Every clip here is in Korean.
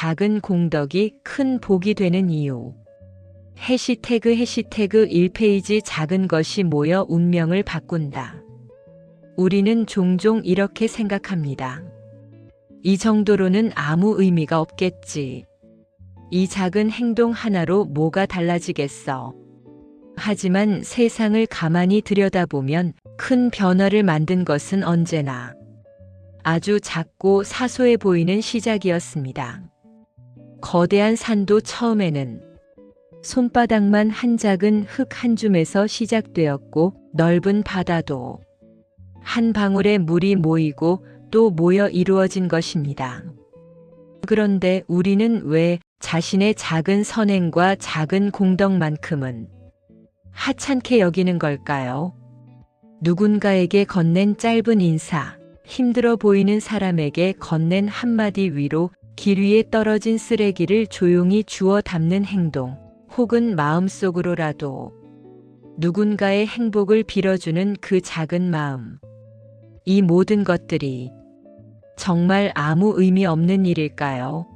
작은 공덕이 큰 복이 되는 이유. 해시태그 1페이지 작은 것이 모여 운명을 바꾼다. 우리는 종종 이렇게 생각합니다. 이 정도로는 아무 의미가 없겠지. 이 작은 행동 하나로 뭐가 달라지겠어. 하지만 세상을 가만히 들여다보면 큰 변화를 만든 것은 언제나 아주 작고 사소해 보이는 시작이었습니다. 거대한 산도 처음에는 손바닥만 한 작은 흙 한 줌에서 시작되었고, 넓은 바다도 한 방울의 물이 모이고 또 모여 이루어진 것입니다. 그런데 우리는 왜 자신의 작은 선행과 작은 공덕만큼은 하찮게 여기는 걸까요? 누군가에게 건넨 짧은 인사, 힘들어 보이는 사람에게 건넨 한마디 위로, 길 위에 떨어진 쓰레기를 조용히 주워 담는 행동, 혹은 마음속으로라도 누군가의 행복을 빌어주는 그 작은 마음. 이 모든 것들이 정말 아무 의미 없는 일일까요?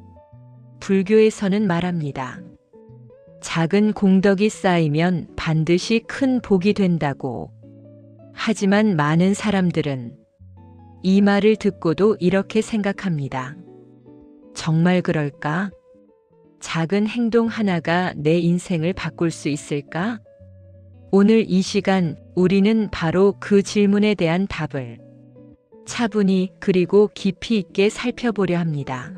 불교에서는 말합니다. 작은 공덕이 쌓이면 반드시 큰 복이 된다고. 하지만 많은 사람들은 이 말을 듣고도 이렇게 생각합니다. 정말 그럴까? 작은 행동 하나가 내 인생을 바꿀 수 있을까? 오늘 이 시간 우리는 바로 그 질문에 대한 답을 차분히 그리고 깊이 있게 살펴보려 합니다.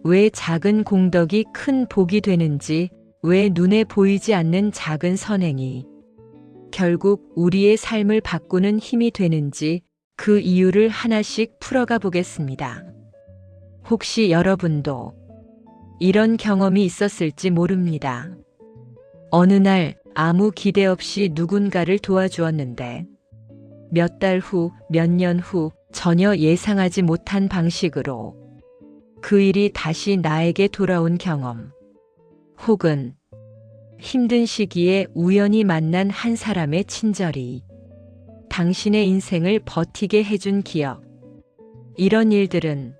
왜 작은 공덕이 큰 복이 되는지, 왜 눈에 보이지 않는 작은 선행이 결국 우리의 삶을 바꾸는 힘이 되는지, 그 이유를 하나씩 풀어가 보겠습니다. 혹시 여러분도 이런 경험이 있었을지 모릅니다. 어느 날 아무 기대 없이 누군가를 도와주었는데 몇 달 후, 몇 년 후 전혀 예상하지 못한 방식으로 그 일이 다시 나에게 돌아온 경험. 혹은 힘든 시기에 우연히 만난 한 사람의 친절이 당신의 인생을 버티게 해준 기억. 이런 일들은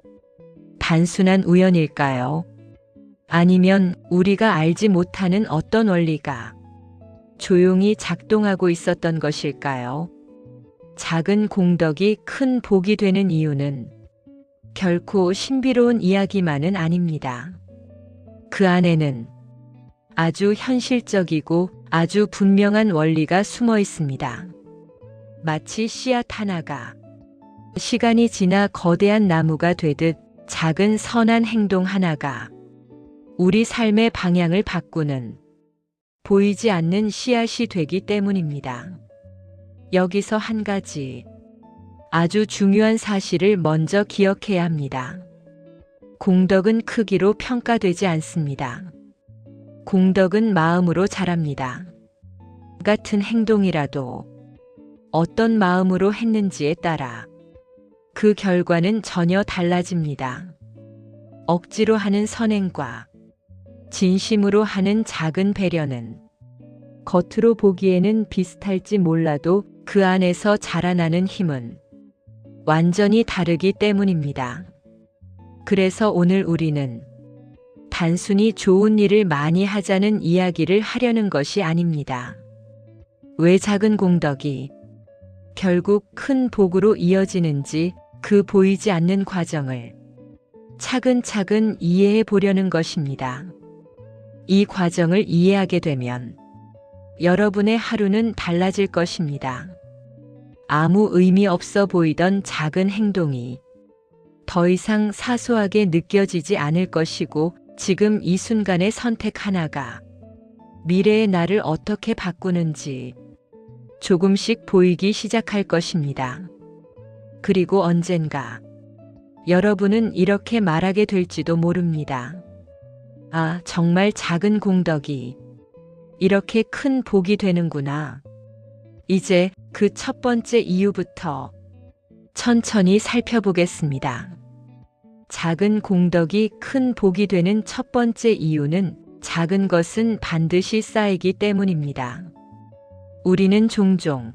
단순한 우연일까요? 아니면 우리가 알지 못하는 어떤 원리가 조용히 작동하고 있었던 것일까요? 작은 공덕이 큰 복이 되는 이유는 결코 신비로운 이야기만은 아닙니다. 그 안에는 아주 현실적이고 아주 분명한 원리가 숨어 있습니다. 마치 씨앗 하나가 시간이 지나 거대한 나무가 되듯 작은 선한 행동 하나가 우리 삶의 방향을 바꾸는 보이지 않는 씨앗이 되기 때문입니다. 여기서 한 가지 아주 중요한 사실을 먼저 기억해야 합니다. 공덕은 크기로 평가되지 않습니다. 공덕은 마음으로 자랍니다. 같은 행동이라도 어떤 마음으로 했는지에 따라 그 결과는 전혀 달라집니다. 억지로 하는 선행과 진심으로 하는 작은 배려는 겉으로 보기에는 비슷할지 몰라도 그 안에서 자라나는 힘은 완전히 다르기 때문입니다. 그래서 오늘 우리는 단순히 좋은 일을 많이 하자는 이야기를 하려는 것이 아닙니다. 왜 작은 공덕이 결국 큰 복으로 이어지는지, 그 보이지 않는 과정을 차근차근 이해해 보려는 것입니다. 이 과정을 이해하게 되면 여러분의 하루는 달라질 것입니다. 아무 의미 없어 보이던 작은 행동이 더 이상 사소하게 느껴지지 않을 것이고, 지금 이 순간의 선택 하나가 미래의 나를 어떻게 바꾸는지 조금씩 보이기 시작할 것입니다. 그리고 언젠가 여러분은 이렇게 말하게 될지도 모릅니다. 아, 정말 작은 공덕이 이렇게 큰 복이 되는구나. 이제 그 첫 번째 이유부터 천천히 살펴보겠습니다. 작은 공덕이 큰 복이 되는 첫 번째 이유는 작은 것은 반드시 쌓이기 때문입니다. 우리는 종종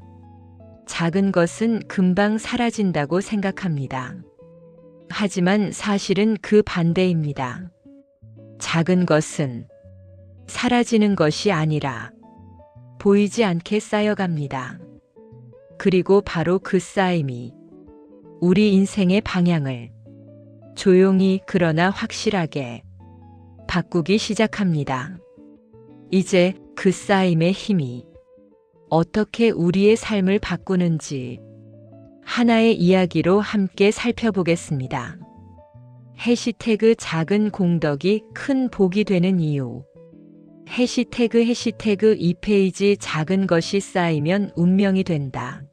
작은 것은 금방 사라진다고 생각합니다. 하지만 사실은 그 반대입니다. 작은 것은 사라지는 것이 아니라 보이지 않게 쌓여갑니다. 그리고 바로 그 쌓임이 우리 인생의 방향을 조용히 그러나 확실하게 바꾸기 시작합니다. 이제 그 쌓임의 힘이 어떻게 우리의 삶을 바꾸는지 하나의 이야기로 함께 살펴보겠습니다. 해시태그 작은 공덕이 큰 복이 되는 이유. 해시태그 2페이지 작은 것이 쌓이면 운명이 된다.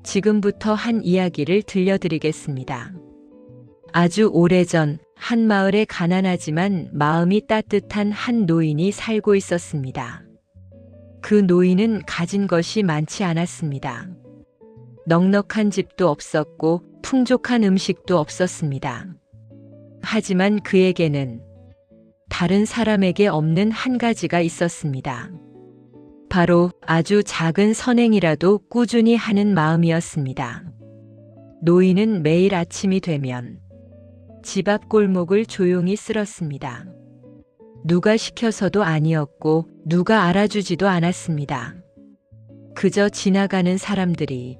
지금부터 한 이야기를 들려드리겠습니다. 아주 오래전 한 마을에 가난하지만 마음이 따뜻한 한 노인이 살고 있었습니다. 그 노인은 가진 것이 많지 않았습니다. 넉넉한 집도 없었고 풍족한 음식도 없었습니다. 하지만 그에게는 다른 사람에게 없는 한 가지가 있었습니다. 바로 아주 작은 선행이라도 꾸준히 하는 마음이었습니다. 노인은 매일 아침이 되면 집 앞 골목을 조용히 쓸었습니다. 누가 시켜서도 아니었고 누가 알아주지도 않았습니다. 그저 지나가는 사람들이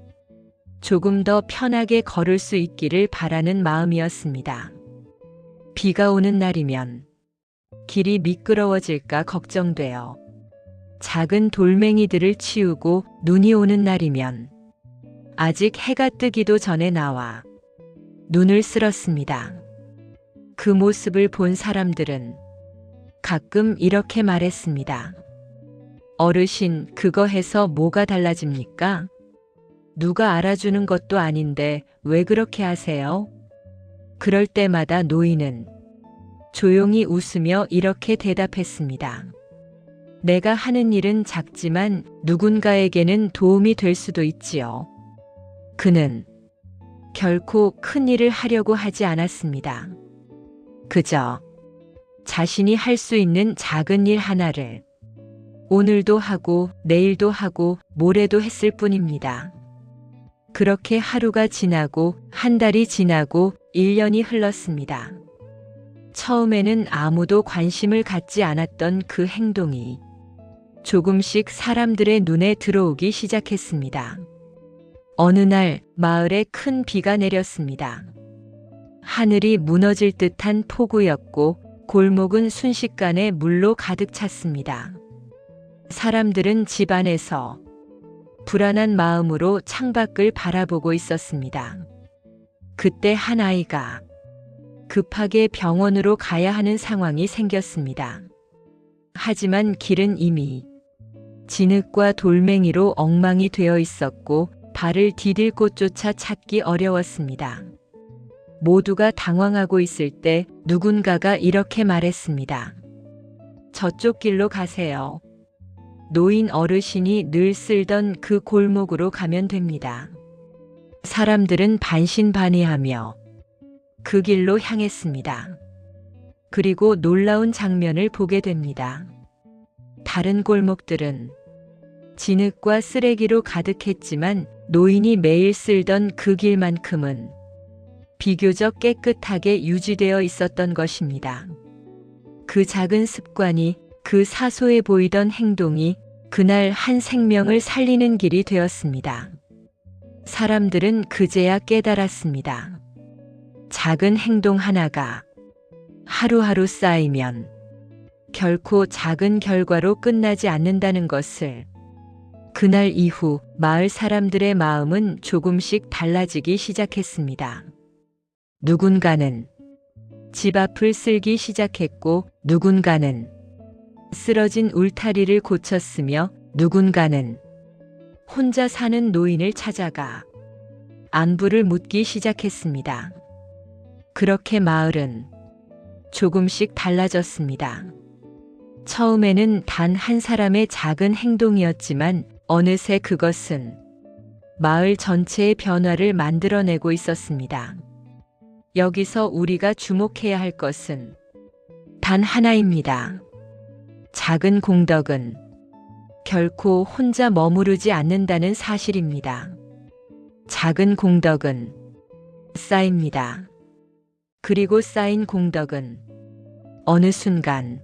조금 더 편하게 걸을 수 있기를 바라는 마음이었습니다. 비가 오는 날이면 길이 미끄러워질까 걱정되어 작은 돌멩이들을 치우고 눈이 오는 날이면 아직 해가 뜨기도 전에 나와 눈을 쓸었습니다. 그 모습을 본 사람들은 가끔 이렇게 말했습니다. 어르신, 그거 해서 뭐가 달라집니까? 누가 알아주는 것도 아닌데 왜 그렇게 하세요? 그럴 때마다 노인은 조용히 웃으며 이렇게 대답했습니다. 내가 하는 일은 작지만 누군가에게는 도움이 될 수도 있지요. 그는 결코 큰 일을 하려고 하지 않았습니다. 그저 자신이 할 수 있는 작은 일 하나를 오늘도 하고 내일도 하고 모레도 했을 뿐입니다. 그렇게 하루가 지나고 한 달이 지나고 1년이 흘렀습니다. 처음에는 아무도 관심을 갖지 않았던 그 행동이 조금씩 사람들의 눈에 들어오기 시작했습니다. 어느 날 마을에 큰 비가 내렸습니다. 하늘이 무너질 듯한 폭우였고 골목은 순식간에 물로 가득 찼습니다. 사람들은 집 안에서 불안한 마음으로 창밖을 바라보고 있었습니다. 그때 한 아이가 급하게 병원으로 가야 하는 상황이 생겼습니다. 하지만 길은 이미 진흙과 돌멩이로 엉망이 되어 있었고 발을 디딜 곳조차 찾기 어려웠습니다. 모두가 당황하고 있을 때 누군가가 이렇게 말했습니다. 저쪽 길로 가세요. 노인 어르신이 늘 쓸던 그 골목으로 가면 됩니다. 사람들은 반신반의하며 그 길로 향했습니다. 그리고 놀라운 장면을 보게 됩니다. 다른 골목들은 진흙과 쓰레기로 가득했지만 노인이 매일 쓸던 그 길만큼은 비교적 깨끗하게 유지되어 있었던 것입니다. 그 작은 습관이, 그 사소해 보이던 행동이 그날 한 생명을 살리는 길이 되었습니다. 사람들은 그제야 깨달았습니다. 작은 행동 하나가 하루하루 쌓이면 결코 작은 결과로 끝나지 않는다는 것을. 그날 이후 마을 사람들의 마음은 조금씩 달라지기 시작했습니다. 누군가는 집 앞을 쓸기 시작했고 누군가는 쓰러진 울타리를 고쳤으며 누군가는 혼자 사는 노인을 찾아가 안부를 묻기 시작했습니다. 그렇게 마을은 조금씩 달라졌습니다. 처음에는 단 한 사람의 작은 행동이었지만 어느새 그것은 마을 전체의 변화를 만들어내고 있었습니다. 여기서 우리가 주목해야 할 것은 단 하나입니다. 작은 공덕은 결코 혼자 머무르지 않는다는 사실입니다. 작은 공덕은 쌓입니다. 그리고 쌓인 공덕은 어느 순간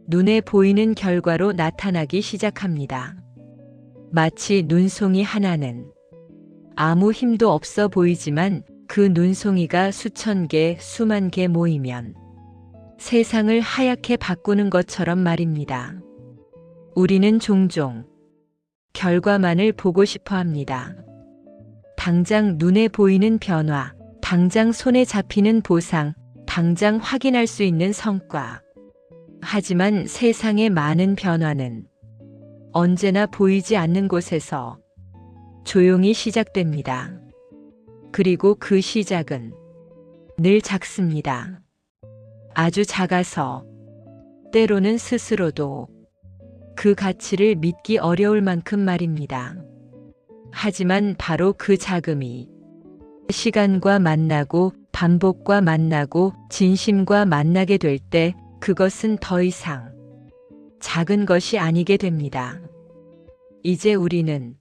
눈에 보이는 결과로 나타나기 시작합니다. 마치 눈송이 하나는 아무 힘도 없어 보이지만 그 눈송이가 수천 개, 수만 개 모이면 세상을 하얗게 바꾸는 것처럼 말입니다. 우리는 종종 결과만을 보고 싶어 합니다. 당장 눈에 보이는 변화, 당장 손에 잡히는 보상, 당장 확인할 수 있는 성과. 하지만 세상의 많은 변화는 언제나 보이지 않는 곳에서 조용히 시작됩니다. 그리고 그 시작은 늘 작습니다. 아주 작아서 때로는 스스로도 그 가치를 믿기 어려울 만큼 말입니다. 하지만 바로 그 작음이 시간과 만나고 반복과 만나고 진심과 만나게 될 때 그것은 더 이상 작은 것이 아니게 됩니다. 이제 우리는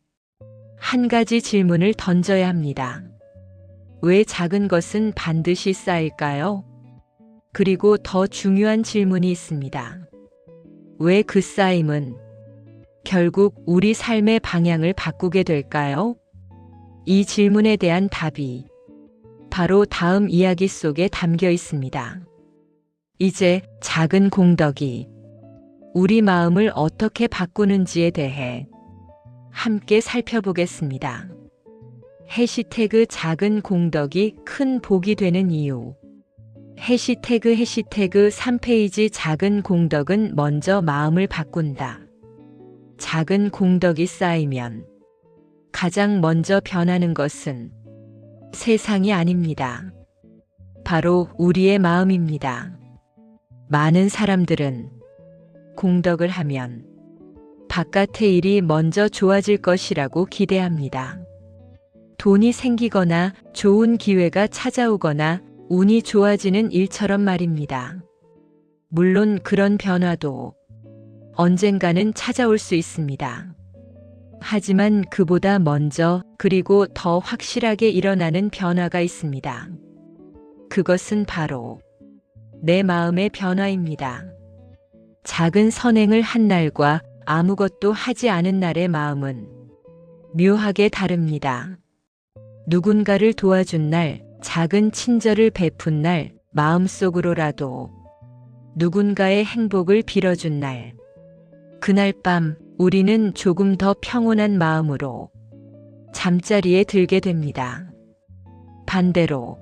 한 가지 질문을 던져야 합니다. 왜 작은 것은 반드시 쌓일까요? 그리고 더 중요한 질문이 있습니다. 왜 그 쌓임은 결국 우리 삶의 방향을 바꾸게 될까요? 이 질문에 대한 답이 바로 다음 이야기 속에 담겨 있습니다. 이제 작은 공덕이 우리 마음을 어떻게 바꾸는지에 대해 함께 살펴보겠습니다. 해시태그 작은 공덕이 큰 복이 되는 이유. 해시태그 3페이지 작은 공덕은 먼저 마음을 바꾼다. 작은 공덕이 쌓이면 가장 먼저 변하는 것은 세상이 아닙니다. 바로 우리의 마음입니다. 많은 사람들은 공덕을 하면 바깥의 일이 먼저 좋아질 것이라고 기대합니다. 돈이 생기거나 좋은 기회가 찾아오거나 운이 좋아지는 일처럼 말입니다. 물론 그런 변화도 언젠가는 찾아올 수 있습니다. 하지만 그보다 먼저 그리고 더 확실하게 일어나는 변화가 있습니다. 그것은 바로 내 마음의 변화입니다. 작은 선행을 한 날과 아무것도 하지 않은 날의 마음은 묘하게 다릅니다. 누군가를 도와준 날, 작은 친절을 베푼 날, 마음속으로라도 누군가의 행복을 빌어준 날, 그날 밤 우리는 조금 더 평온한 마음으로 잠자리에 들게 됩니다. 반대로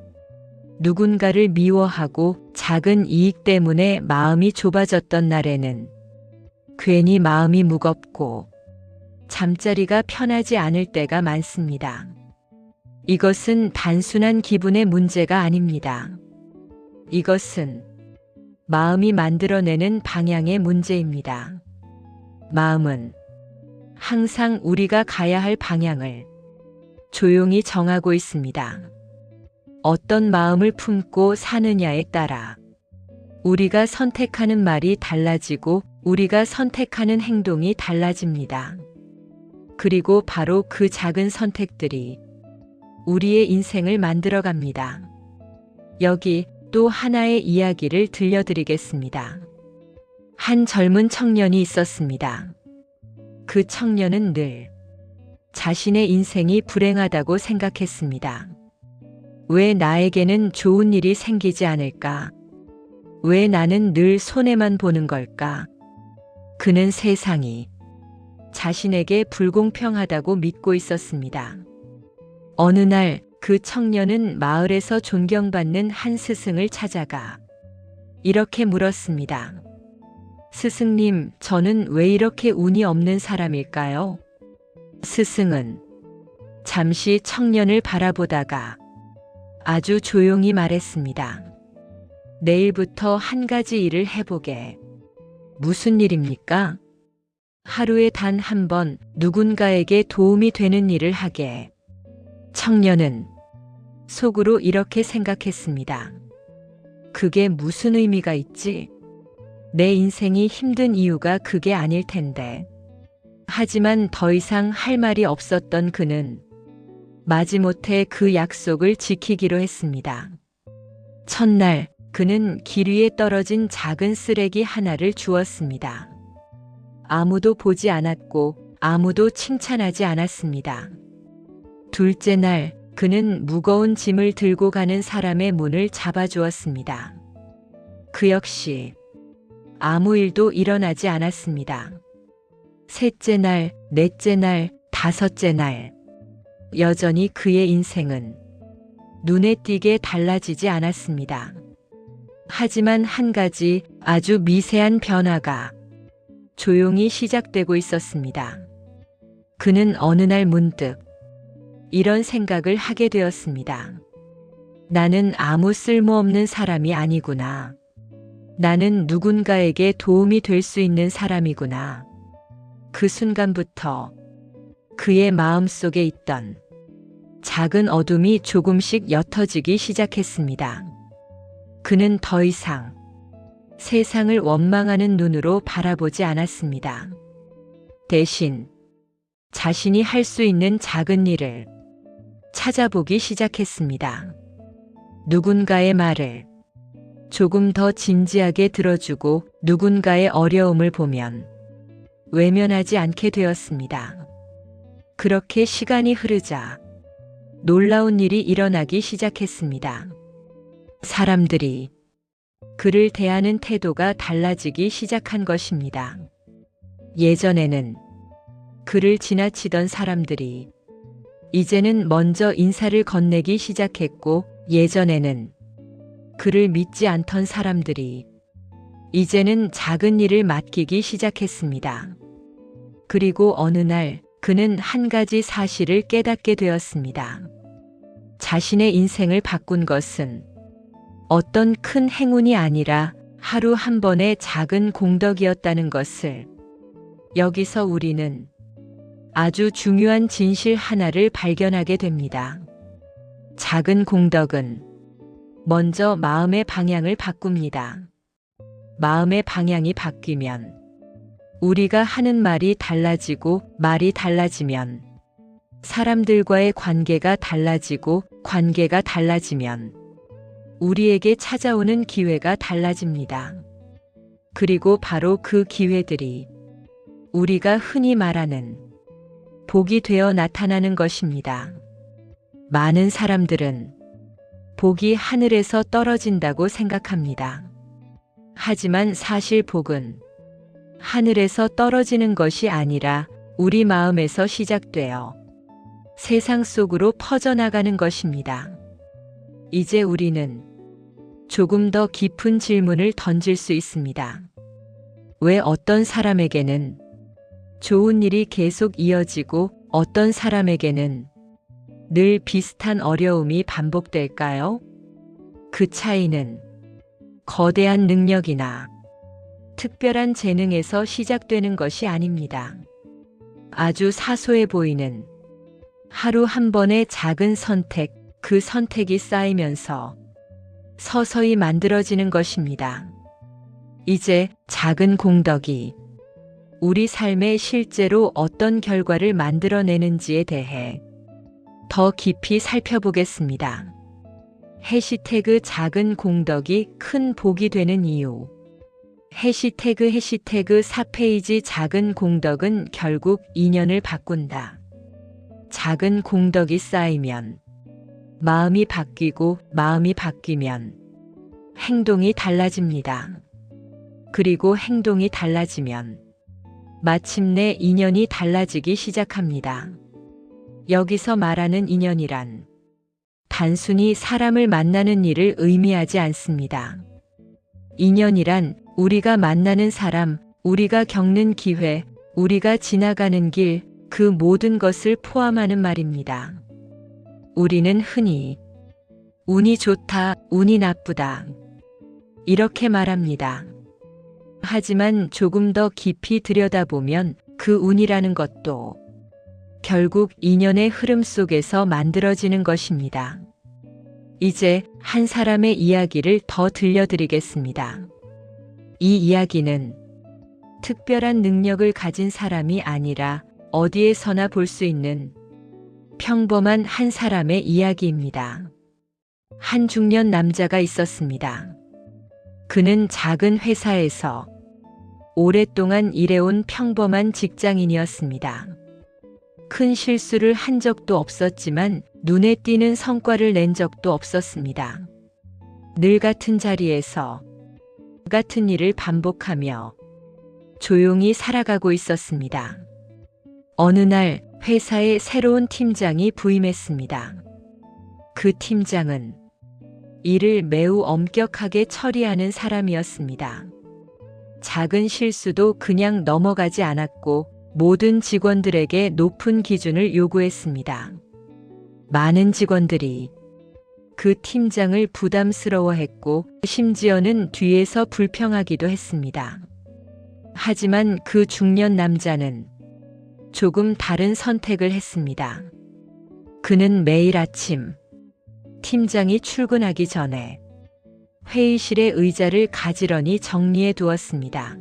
누군가를 미워하고 작은 이익 때문에 마음이 좁아졌던 날에는 괜히 마음이 무겁고 잠자리가 편하지 않을 때가 많습니다. 이것은 단순한 기분의 문제가 아닙니다. 이것은 마음이 만들어내는 방향의 문제입니다. 마음은 항상 우리가 가야 할 방향을 조용히 정하고 있습니다. 어떤 마음을 품고 사느냐에 따라 우리가 선택하는 말이 달라지고 우리가 선택하는 행동이 달라집니다. 그리고 바로 그 작은 선택들이 우리의 인생을 만들어갑니다. 여기 또 하나의 이야기를 들려드리겠습니다. 한 젊은 청년이 있었습니다. 그 청년은 늘 자신의 인생이 불행하다고 생각했습니다. 왜 나에게는 좋은 일이 생기지 않을까? 왜 나는 늘 손해만 보는 걸까? 그는 세상이 자신에게 불공평하다고 믿고 있었습니다. 어느 날 그 청년은 마을에서 존경받는 한 스승을 찾아가 이렇게 물었습니다. 스승님, 저는 왜 이렇게 운이 없는 사람일까요? 스승은 잠시 청년을 바라보다가 아주 조용히 말했습니다. 내일부터 한 가지 일을 해보게. 무슨 일입니까? 하루에 단 한 번 누군가에게 도움이 되는 일을 하게. 청년은 속으로 이렇게 생각했습니다. 그게 무슨 의미가 있지? 내 인생이 힘든 이유가 그게 아닐 텐데. 하지만 더 이상 할 말이 없었던 그는 마지못해 그 약속을 지키기로 했습니다. 첫날 그는 길 위에 떨어진 작은 쓰레기 하나를 주었습니다. 아무도 보지 않았고 아무도 칭찬하지 않았습니다. 둘째 날, 그는 무거운 짐을 들고 가는 사람의 문을 잡아주었습니다. 그 역시 아무 일도 일어나지 않았습니다. 셋째 날, 넷째 날, 다섯째 날, 여전히 그의 인생은 눈에 띄게 달라지지 않았습니다. 하지만 한 가지 아주 미세한 변화가 조용히 시작되고 있었습니다. 그는 어느 날 문득 이런 생각을 하게 되었습니다. 나는 아무 쓸모없는 사람이 아니구나. 나는 누군가에게 도움이 될 수 있는 사람이구나. 그 순간부터 그의 마음속에 있던 작은 어둠이 조금씩 옅어지기 시작했습니다. 그는 더 이상 세상을 원망하는 눈으로 바라보지 않았습니다. 대신 자신이 할 수 있는 작은 일을 찾아보기 시작했습니다. 누군가의 말을 조금 더 진지하게 들어주고 누군가의 어려움을 보면 외면하지 않게 되었습니다. 그렇게 시간이 흐르자 놀라운 일이 일어나기 시작했습니다. 사람들이 그를 대하는 태도가 달라지기 시작한 것입니다. 예전에는 그를 지나치던 사람들이 이제는 먼저 인사를 건네기 시작했고, 예전에는 그를 믿지 않던 사람들이 이제는 작은 일을 맡기기 시작했습니다. 그리고 어느 날 그는 한 가지 사실을 깨닫게 되었습니다. 자신의 인생을 바꾼 것은 어떤 큰 행운이 아니라 하루 한 번의 작은 공덕이었다는 것을. 여기서 우리는 아주 중요한 진실 하나를 발견하게 됩니다. 작은 공덕은 먼저 마음의 방향을 바꿉니다. 마음의 방향이 바뀌면 우리가 하는 말이 달라지고, 말이 달라지면 사람들과의 관계가 달라지고, 관계가 달라지면 우리에게 찾아오는 기회가 달라집니다. 그리고 바로 그 기회들이 우리가 흔히 말하는 복이 되어 나타나는 것입니다. 많은 사람들은 복이 하늘에서 떨어진다고 생각합니다. 하지만 사실 복은 하늘에서 떨어지는 것이 아니라 우리 마음에서 시작되어 세상 속으로 퍼져나가는 것입니다. 이제 우리는 조금 더 깊은 질문을 던질 수 있습니다. 왜 어떤 사람에게는 좋은 일이 계속 이어지고 어떤 사람에게는 늘 비슷한 어려움이 반복될까요? 그 차이는 거대한 능력이나 특별한 재능에서 시작되는 것이 아닙니다. 아주 사소해 보이는 하루 한 번의 작은 선택, 그 선택이 쌓이면서 서서히 만들어지는 것입니다. 이제 작은 공덕이 우리 삶에 실제로 어떤 결과를 만들어내는지에 대해 더 깊이 살펴보겠습니다. 해시태그 작은 공덕이 큰 복이 되는 이유. 해시태그 4페이지 작은 공덕은 결국 인연을 바꾼다. 작은 공덕이 쌓이면 마음이 바뀌고, 마음이 바뀌면 행동이 달라집니다. 그리고 행동이 달라지면 마침내 인연이 달라지기 시작합니다. 여기서 말하는 인연이란 단순히 사람을 만나는 일을 의미하지 않습니다. 인연이란 우리가 만나는 사람, 우리가 겪는 기회, 우리가 지나가는 길, 그 모든 것을 포함하는 말입니다. 우리는 흔히 운이 좋다, 운이 나쁘다 이렇게 말합니다. 하지만 조금 더 깊이 들여다보면 그 운이라는 것도 결국 인연의 흐름 속에서 만들어지는 것입니다. 이제 한 사람의 이야기를 더 들려드리겠습니다. 이 이야기는 특별한 능력을 가진 사람이 아니라 어디에서나 볼 수 있는 평범한 한 사람의 이야기입니다. 한 중년 남자가 있었습니다. 그는 작은 회사에서 오랫동안 일해온 평범한 직장인이었습니다. 큰 실수를 한 적도 없었지만 눈에 띄는 성과를 낸 적도 없었습니다. 늘 같은 자리에서 같은 일을 반복하며 조용히 살아가고 있었습니다. 어느 날 회사에 새로운 팀장이 부임했습니다. 그 팀장은 일을 매우 엄격하게 처리하는 사람이었습니다. 작은 실수도 그냥 넘어가지 않았고 모든 직원들에게 높은 기준을 요구했습니다. 많은 직원들이 그 팀장을 부담스러워했고 심지어는 뒤에서 불평하기도 했습니다. 하지만 그 중년 남자는 조금 다른 선택을 했습니다. 그는 매일 아침 팀장이 출근하기 전에 회의실의 의자를 가지런히 정리해 두었습니다.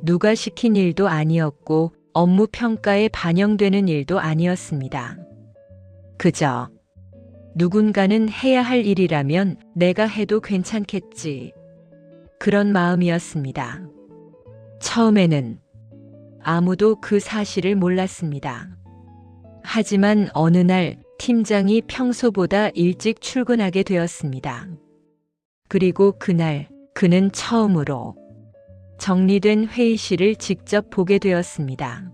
누가 시킨 일도 아니었고 업무 평가에 반영되는 일도 아니었습니다. 그저 누군가는 해야 할 일이라면 내가 해도 괜찮겠지. 그런 마음이었습니다. 처음에는 아무도 그 사실을 몰랐습니다. 하지만 어느 날 팀장이 평소보다 일찍 출근하게 되었습니다. 그리고 그날 그는 처음으로 정리된 회의실을 직접 보게 되었습니다.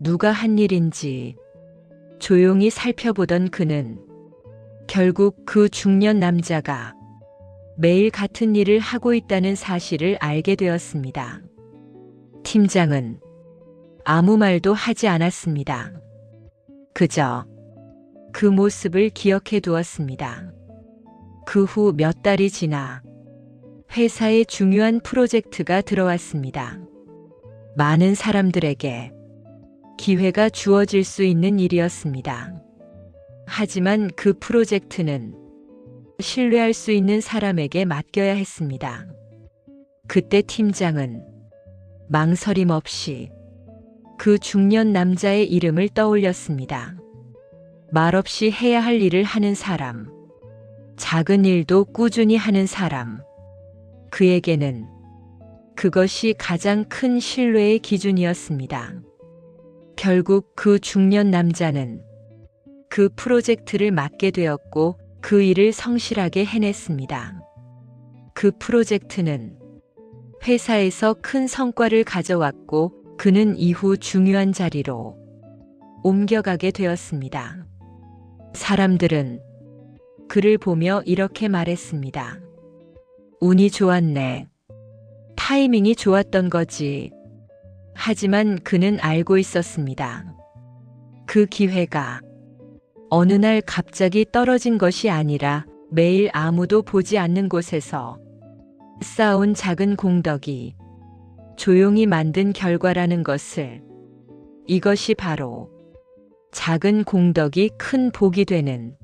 누가 한 일인지 조용히 살펴보던 그는 결국 그 중년 남자가 매일 같은 일을 하고 있다는 사실을 알게 되었습니다. 팀장은 아무 말도 하지 않았습니다. 그저 그 모습을 기억해 두었습니다. 그 후 몇 달이 지나 회사에 중요한 프로젝트가 들어왔습니다. 많은 사람들에게 기회가 주어질 수 있는 일이었습니다. 하지만 그 프로젝트는 신뢰할 수 있는 사람에게 맡겨야 했습니다. 그때 팀장은 망설임 없이 그 중년 남자의 이름을 떠올렸습니다. 말없이 해야 할 일을 하는 사람, 작은 일도 꾸준히 하는 사람. 그에게는 그것이 가장 큰 신뢰의 기준이었습니다. 결국 그 중년 남자는 그 프로젝트를 맡게 되었고 그 일을 성실하게 해냈습니다. 그 프로젝트는 회사에서 큰 성과를 가져왔고 그는 이후 중요한 자리로 옮겨가게 되었습니다. 사람들은 그를 보며 이렇게 말했습니다. 운이 좋았네. 타이밍이 좋았던 거지. 하지만 그는 알고 있었습니다. 그 기회가 어느 날 갑자기 떨어진 것이 아니라 매일 아무도 보지 않는 곳에서 쌓아온 작은 공덕이 조용히 만든 결과라는 것을, 이것이 바로 작은 공덕이 큰 복이 되는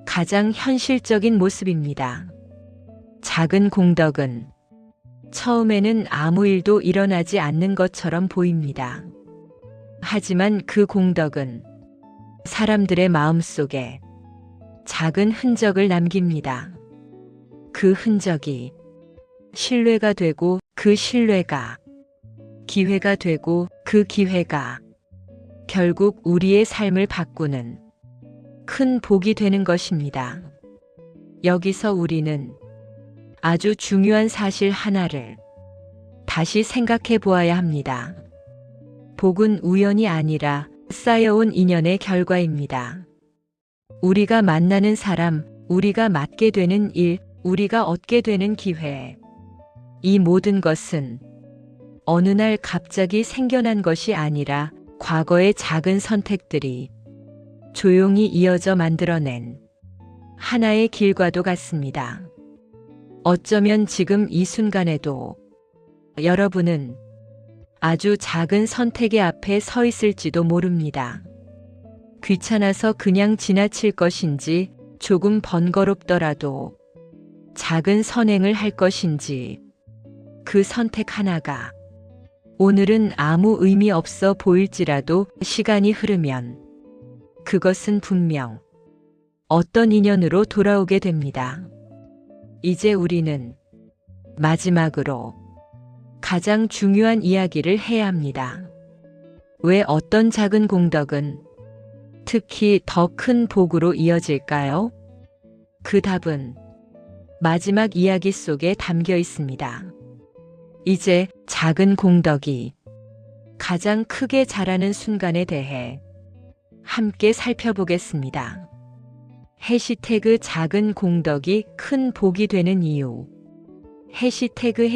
가장 현실적인 모습입니다. 작은 공덕은 처음에는 아무 일도 일어나지 않는 것처럼 보입니다. 하지만 그 공덕은 사람들의 마음속에 작은 흔적을 남깁니다. 그 흔적이 신뢰가 되고 그 신뢰가 기회가 되고 그 기회가 결국 우리의 삶을 바꾸는 큰 복이 되는 것입니다. 여기서 우리는 아주 중요한 사실 하나를 다시 생각해 보아야 합니다. 복은 우연이 아니라 쌓여온 인연의 결과입니다. 우리가 만나는 사람, 우리가 맡게 되는 일, 우리가 얻게 되는 기회, 이 모든 것은 어느 날 갑자기 생겨난 것이 아니라 과거의 작은 선택들이 조용히 이어져 만들어낸 하나의 길과도 같습니다. 어쩌면 지금 이 순간에도 여러분은 아주 작은 선택의 앞에 서 있을지도 모릅니다. 귀찮아서 그냥 지나칠 것인지, 조금 번거롭더라도 작은 선행을 할 것인지, 그 선택 하나가 오늘은 아무 의미 없어 보일지라도 시간이 흐르면 그것은 분명 어떤 인연으로 돌아오게 됩니다. 이제 우리는 마지막으로 가장 중요한 이야기를 해야 합니다. 왜 어떤 작은 공덕은 특히 더 큰 복으로 이어질까요? 그 답은 마지막 이야기 속에 담겨 있습니다. 이제 작은 공덕이 가장 크게 자라는 순간에 대해 함께 살펴보겠습니다. 해시태그 작은 공덕이 큰 복이 되는 이유. 해시태그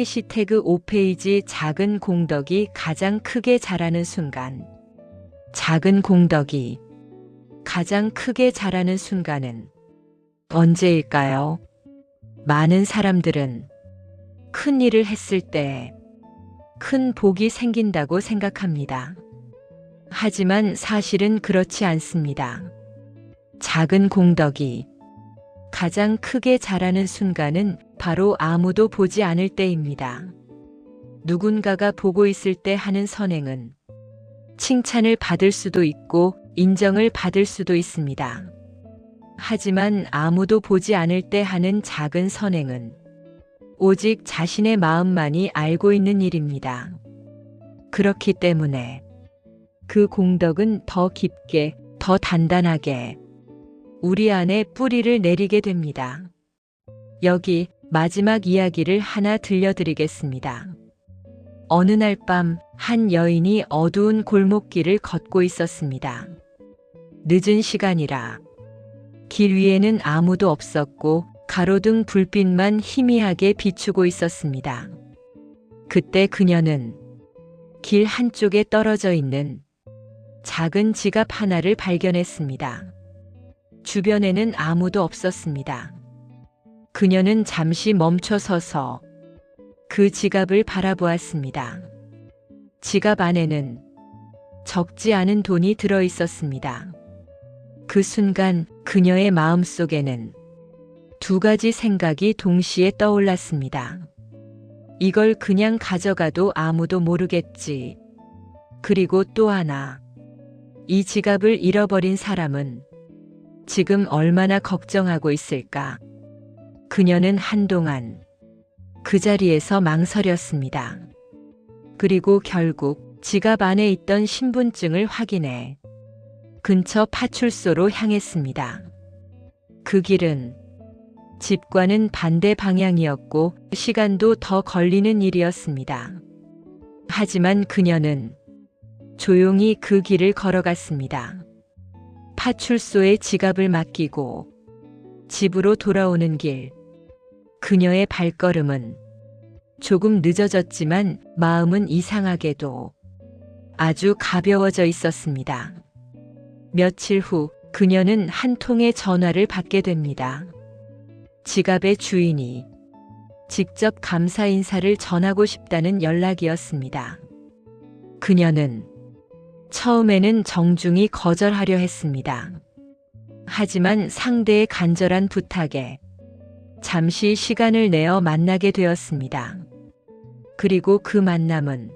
5페이지 작은 공덕이 가장 크게 자라는 순간. 작은 공덕이 가장 크게 자라는 순간은 언제일까요? 많은 사람들은 큰 일을 했을 때 큰 복이 생긴다고 생각합니다. 하지만 사실은 그렇지 않습니다. 작은 공덕이 가장 크게 자라는 순간은 바로 아무도 보지 않을 때입니다. 누군가가 보고 있을 때 하는 선행은 칭찬을 받을 수도 있고 인정을 받을 수도 있습니다. 하지만 아무도 보지 않을 때 하는 작은 선행은 오직 자신의 마음만이 알고 있는 일입니다. 그렇기 때문에 그 공덕은 더 깊게, 더 단단하게 우리 안에 뿌리를 내리게 됩니다. 여기 마지막 이야기를 하나 들려드리겠습니다. 어느 날 밤 한 여인이 어두운 골목길을 걷고 있었습니다. 늦은 시간이라 길 위에는 아무도 없었고 가로등 불빛만 희미하게 비추고 있었습니다. 그때 그녀는 길 한쪽에 떨어져 있는 작은 지갑 하나를 발견했습니다. 주변에는 아무도 없었습니다. 그녀는 잠시 멈춰 서서 그 지갑을 바라보았습니다. 지갑 안에는 적지 않은 돈이 들어 있었습니다. 그 순간 그녀의 마음속에는 두 가지 생각이 동시에 떠올랐습니다. 이걸 그냥 가져가도 아무도 모르겠지. 그리고 또 하나, 이 지갑을 잃어버린 사람은 지금 얼마나 걱정하고 있을까? 그녀는 한동안 그 자리에서 망설였습니다. 그리고 결국 지갑 안에 있던 신분증을 확인해 근처 파출소로 향했습니다. 그 길은 집과는 반대 방향이었고 시간도 더 걸리는 일이었습니다. 하지만 그녀는 조용히 그 길을 걸어갔습니다. 파출소에 지갑을 맡기고 집으로 돌아오는 길. 그녀의 발걸음은 조금 늦어졌지만 마음은 이상하게도 아주 가벼워져 있었습니다. 며칠 후 그녀는 한 통의 전화를 받게 됩니다. 지갑의 주인이 직접 감사 인사를 전하고 싶다는 연락이었습니다. 그녀는 처음에는 정중히 거절하려 했습니다. 하지만 상대의 간절한 부탁에 잠시 시간을 내어 만나게 되었습니다. 그리고 그 만남은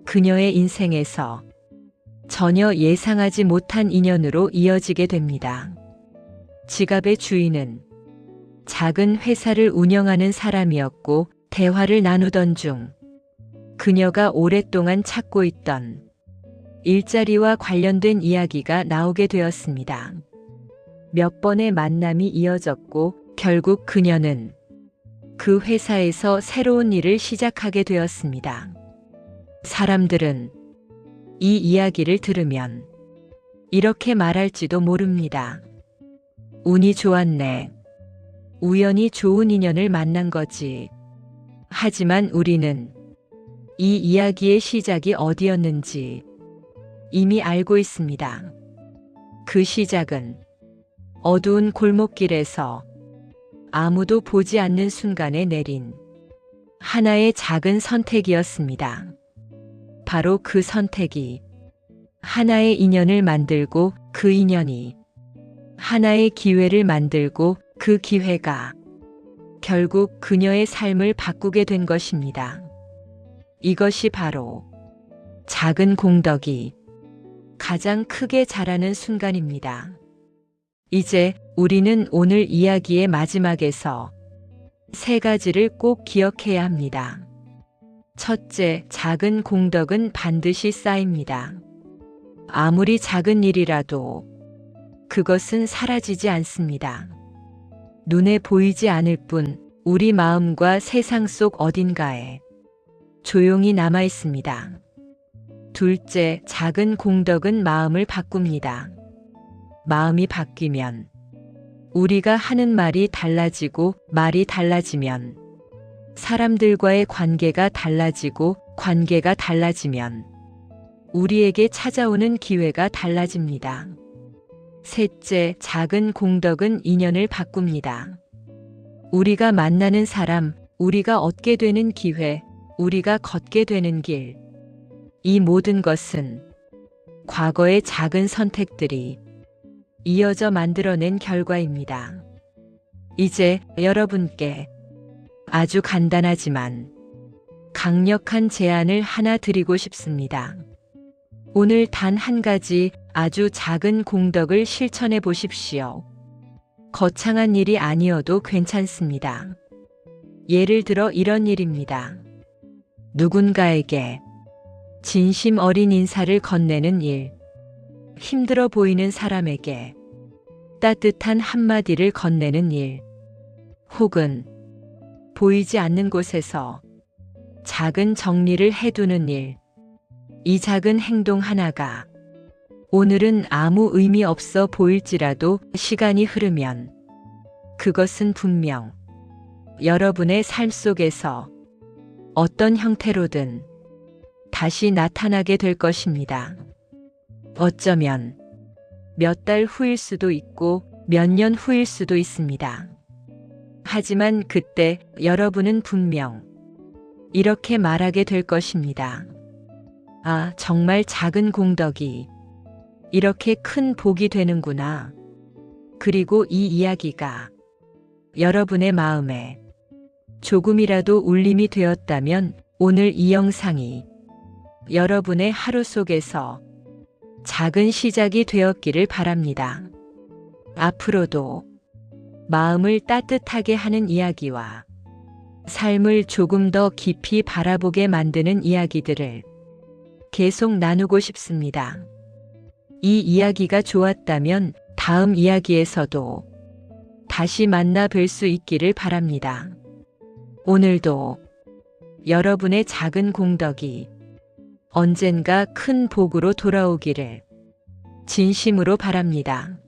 그녀의 인생에서 전혀 예상하지 못한 인연으로 이어지게 됩니다. 지갑의 주인은 작은 회사를 운영하는 사람이었고 대화를 나누던 중 그녀가 오랫동안 찾고 있던 일자리와 관련된 이야기가 나오게 되었습니다. 몇 번의 만남이 이어졌고 결국 그녀는 그 회사에서 새로운 일을 시작하게 되었습니다. 사람들은 이 이야기를 들으면 이렇게 말할지도 모릅니다. 운이 좋았네. 우연히 좋은 인연을 만난 거지. 하지만 우리는 이 이야기의 시작이 어디였는지 이미 알고 있습니다. 그 시작은 어두운 골목길에서 아무도 보지 않는 순간에 내린 하나의 작은 선택이었습니다. 바로 그 선택이 하나의 인연을 만들고 그 인연이 하나의 기회를 만들고 그 기회가 결국 그녀의 삶을 바꾸게 된 것입니다. 이것이 바로 작은 공덕이 가장 크게 자라는 순간입니다. 이제 우리는 오늘 이야기의 마지막에서 세 가지를 꼭 기억해야 합니다. 첫째, 작은 공덕은 반드시 쌓입니다. 아무리 작은 일이라도 그것은 사라지지 않습니다. 눈에 보이지 않을 뿐 우리 마음과 세상 속 어딘가에 조용히 남아 있습니다. 둘째, 작은 공덕은 마음을 바꿉니다. 마음이 바뀌면 우리가 하는 말이 달라지고 말이 달라지면 사람들과의 관계가 달라지고 관계가 달라지면 우리에게 찾아오는 기회가 달라집니다. 셋째, 작은 공덕은 인연을 바꿉니다. 우리가 만나는 사람, 우리가 얻게 되는 기회, 우리가 걷게 되는 길, 이 모든 것은 과거의 작은 선택들이 이어져 만들어낸 결과입니다. 이제 여러분께 아주 간단하지만 강력한 제안을 하나 드리고 싶습니다. 오늘 단 한 가지 아주 작은 공덕을 실천해 보십시오. 거창한 일이 아니어도 괜찮습니다. 예를 들어 이런 일입니다. 누군가에게 진심 어린 인사를 건네는 일, 힘들어 보이는 사람에게 따뜻한 한마디를 건네는 일, 혹은 보이지 않는 곳에서 작은 정리를 해두는 일. 이 작은 행동 하나가 오늘은 아무 의미 없어 보일지라도 시간이 흐르면 그것은 분명 여러분의 삶 속에서 어떤 형태로든 다시 나타나게 될 것입니다. 어쩌면 몇 달 후일 수도 있고 몇 년 후일 수도 있습니다. 하지만 그때 여러분은 분명 이렇게 말하게 될 것입니다. 아, 정말 작은 공덕이 이렇게 큰 복이 되는구나. 그리고 이 이야기가 여러분의 마음에 조금이라도 울림이 되었다면 오늘 이 영상이 여러분의 하루 속에서 작은 시작이 되었기를 바랍니다. 앞으로도 마음을 따뜻하게 하는 이야기와 삶을 조금 더 깊이 바라보게 만드는 이야기들을 계속 나누고 싶습니다. 이 이야기가 좋았다면 다음 이야기에서도 다시 만나 뵐 수 있기를 바랍니다. 오늘도 여러분의 작은 공덕이 언젠가 큰 복으로 돌아오기를 진심으로 바랍니다.